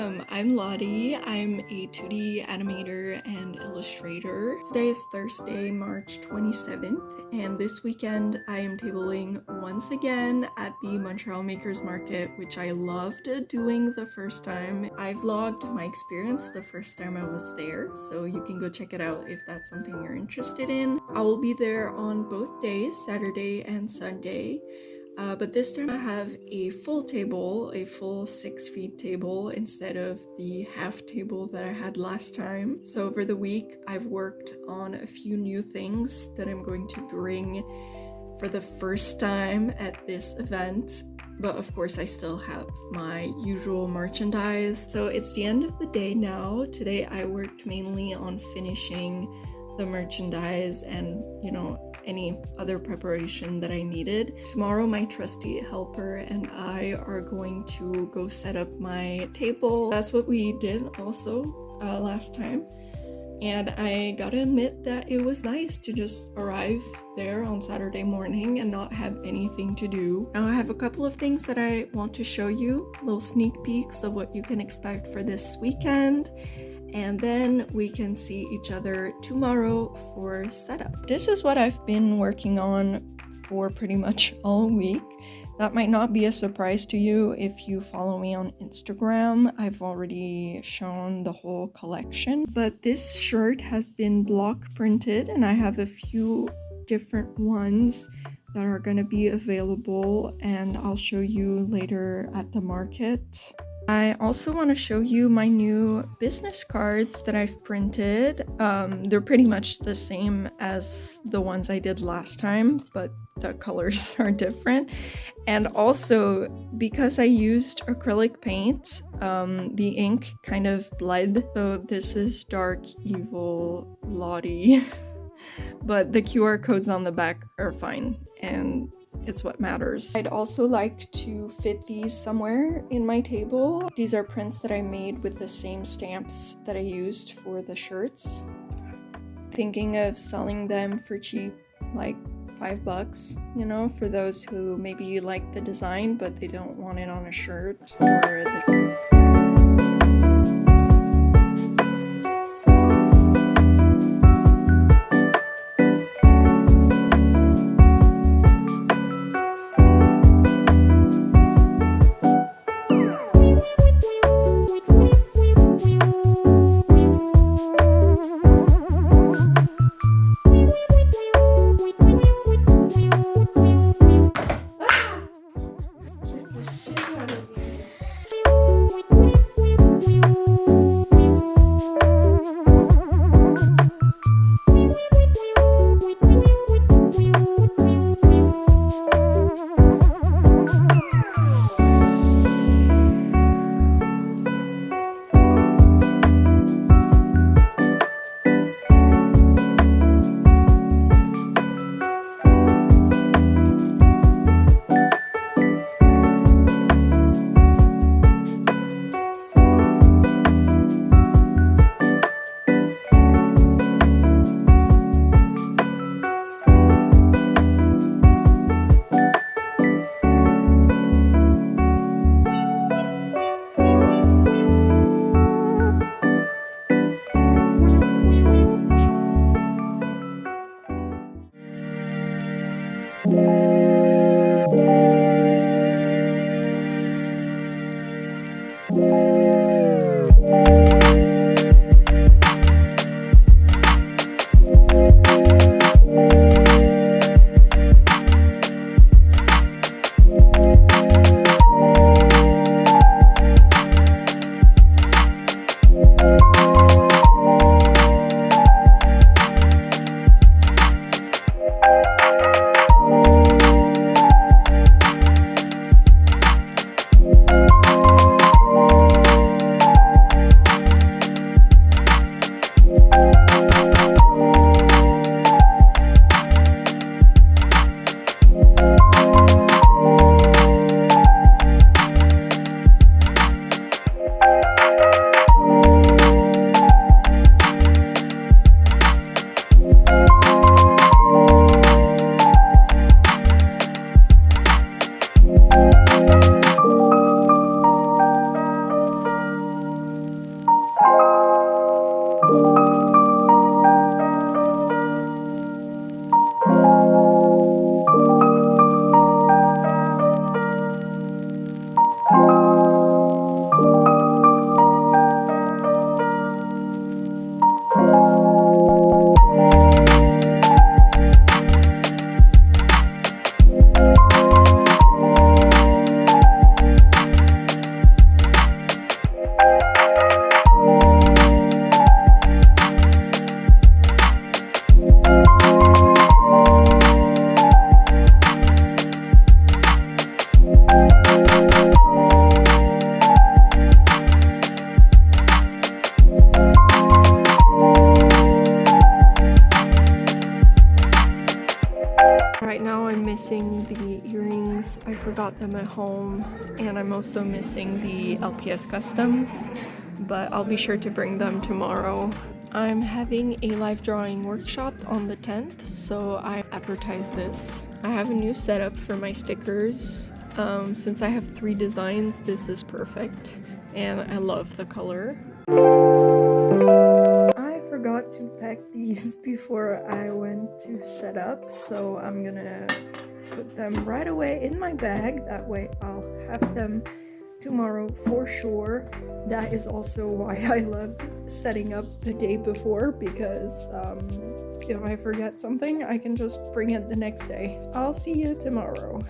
I'm Lottie. I'm a 2D animator and illustrator. Today is Thursday, March 27th, and this weekend I am tabling once again at the Montreal Makers Market, which I loved doing the first time. I vlogged my experience the first time I was there, so you can go check it out if that's something you're interested in. I will be there on both days, Saturday and Sunday. But this time I have a full table, a full 6 feet table instead of the half table that I had last time. So over the week I've worked on a few new things that I'm going to bring for the first time at this event. But of course I still have my usual merchandise. So it's the end of the day now. Today I worked mainly on finishing the merchandise and, any other preparation that I needed. Tomorrow my trusty helper and I are going to go set up my table. That's what we did also last time. And I gotta admit that it was nice to just arrive there on Saturday morning and not have anything to do. Now I have a couple of things that I want to show you, little sneak peeks of what you can expect for this weekend. And then we can see each other tomorrow for setup. This is what I've been working on for pretty much all week. That might not be a surprise to you if you follow me on Instagram. I've already shown the whole collection, but this shirt has been block printed and I have a few different ones that are going to be available and I'll show you later at the market. I also want to show you my new business cards that I've printed. They're pretty much the same as the ones I did last time, but the colors are different. And also, because I used acrylic paint, the ink kind of bled. So this is Dark Evil Lottie, but the QR codes on the back are fine, and it's what matters. I'd also like to fit these somewhere in my table. These are prints that I made with the same stamps that I used for the shirts. Thinking of selling them for cheap, like $5, for those who maybe like the design but they don't want it on a shirt or the forgot them at home, and I'm also missing the LPS customs, but I'll be sure to bring them tomorrow. I'm having a live drawing workshop on the 10th, so I advertise this. I have a new setup for my stickers. Since I have 3 designs, this is perfect, and I love the color. I forgot to pack these before I went to set up, so I'm gonna put them right away in my bag. That way I'll have them tomorrow for sure. That is also why I love setting up the day before, because if I forget something, I can just bring it the next day. I'll see you tomorrow.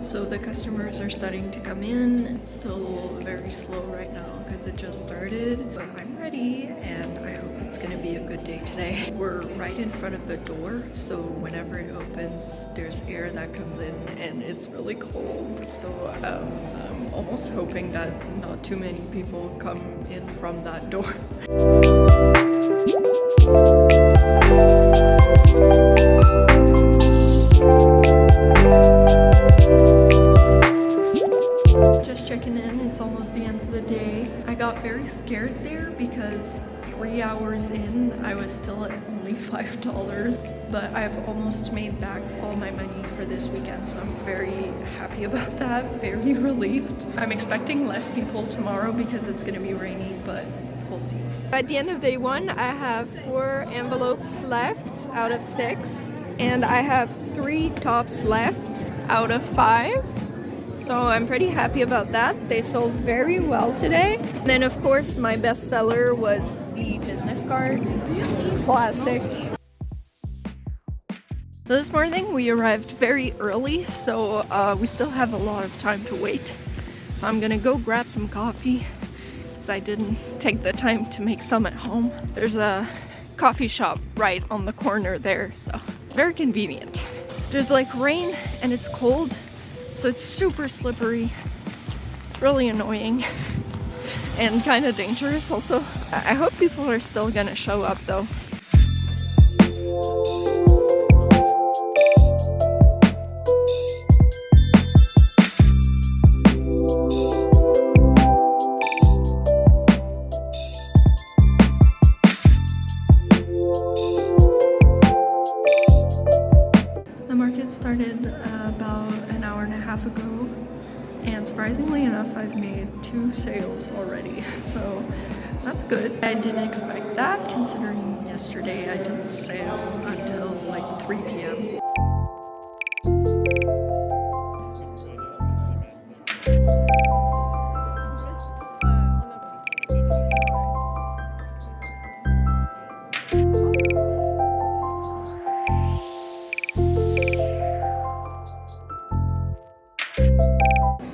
So the customers are starting to come in. It's still very slow right now because it just started, but I'm ready and I hope it's gonna be a good day today. We're right in front of the door, so whenever it opens, there's air that comes in and it's really cold. So I'm almost hoping that not too many people come in from that door. Just checking in, it's almost the end of the day. I got very scared there because 3 hours in, I was still at only $5, but I've almost made back all my money for this weekend, so I'm very happy about that, very relieved. I'm expecting less people tomorrow because it's gonna be rainy, but we'll see. At the end of day 1, I have 4 envelopes left out of 6, and I have 3 tops left out of 5. So I'm pretty happy about that. They sold very well today. And then of course my best seller was the business card. Classic. So this morning we arrived very early, so we still have a lot of time to wait. So I'm gonna go grab some coffee because I didn't take the time to make some at home. There's a coffee shop right on the corner there, so very convenient. There's like rain and it's cold, so it's super slippery. It's really annoying and kind of dangerous also. I hope people are still gonna show up though. The market started about an hour and a half ago, and surprisingly enough, I've made 2 sales already, so that's good. I didn't expect that, considering yesterday I didn't sell until like 3 p.m.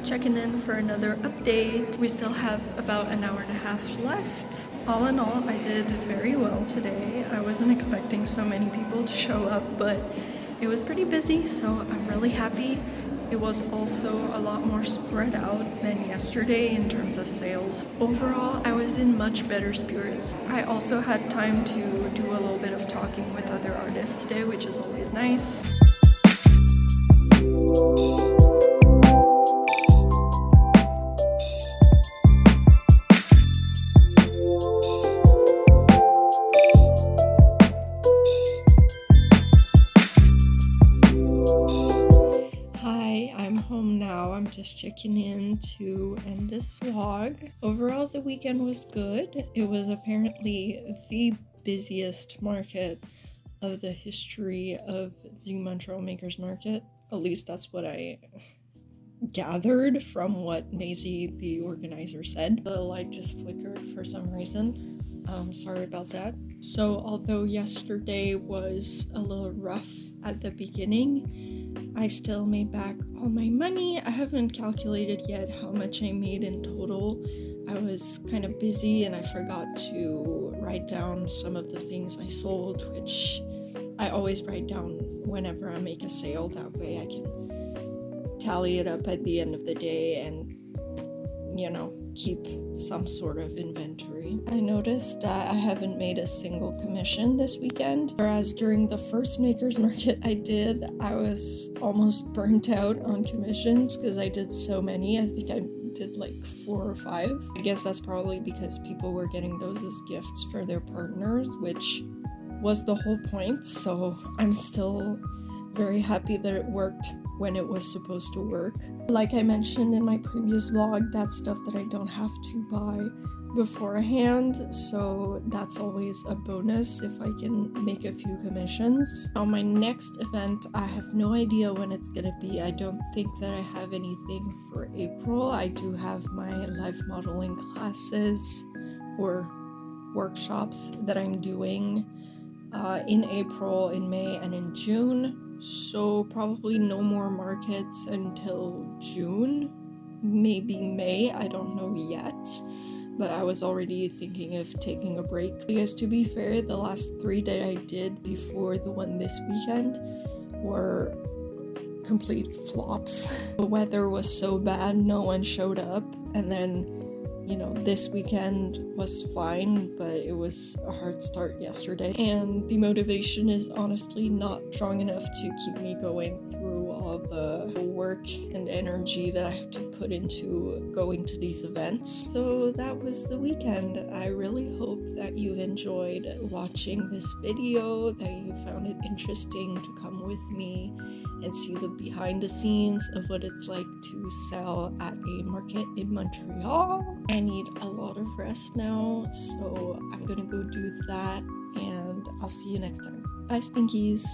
Checking in for another update. We still have about an hour and a half left. All in all, I did very well today. I wasn't expecting so many people to show up, but it was pretty busy, so I'm really happy. It was also a lot more spread out than yesterday in terms of sales. Overall, I was in much better spirits. I also had time to do a little bit of talking with other artists today, which is always nice. Just checking in to end this vlog. Overall, the weekend was good. It was apparently the busiest market of the history of the Montreal Makers Market. At least that's what I gathered from what Maisie, the organizer, said. The light just flickered for some reason. Sorry about that. So although yesterday was a little rough at the beginning, I still made back all my money. I haven't calculated yet how much I made in total. I was kind of busy and I forgot to write down some of the things I sold, which I always write down whenever I make a sale. That way I can tally it up at the end of the day and keep some sort of inventory. I noticed that I haven't made a single commission this weekend, whereas during the first Makers Market I was almost burnt out on commissions because I did so many. I think I did like 4 or 5. I guess that's probably because people were getting those as gifts for their partners, which was the whole point. So I'm still very happy that it worked when it was supposed to work. Like I mentioned in my previous vlog, that's stuff that I don't have to buy beforehand, so that's always a bonus if I can make a few commissions. On my next event, I have no idea when it's gonna be. I don't think that I have anything for April. I do have my live modeling classes or workshops that I'm doing in April, in May, and in June. So probably no more markets until June, maybe May, I don't know yet. But I was already thinking of taking a break. Because to be fair, the last 3 that I did before the one this weekend were complete flops. The weather was so bad, no one showed up, and then this weekend was fine, but it was a hard start yesterday, and the motivation is honestly not strong enough to keep me going through all the work and energy that I have to put into going to these events. So that was the weekend. I really hope that you've enjoyed watching this video, that you found it interesting to come with me and see the behind the scenes of what it's like to sell at a market in Montreal. I need a lot of rest now, so I'm gonna go do that, and I'll see you next time. Bye, stinkies!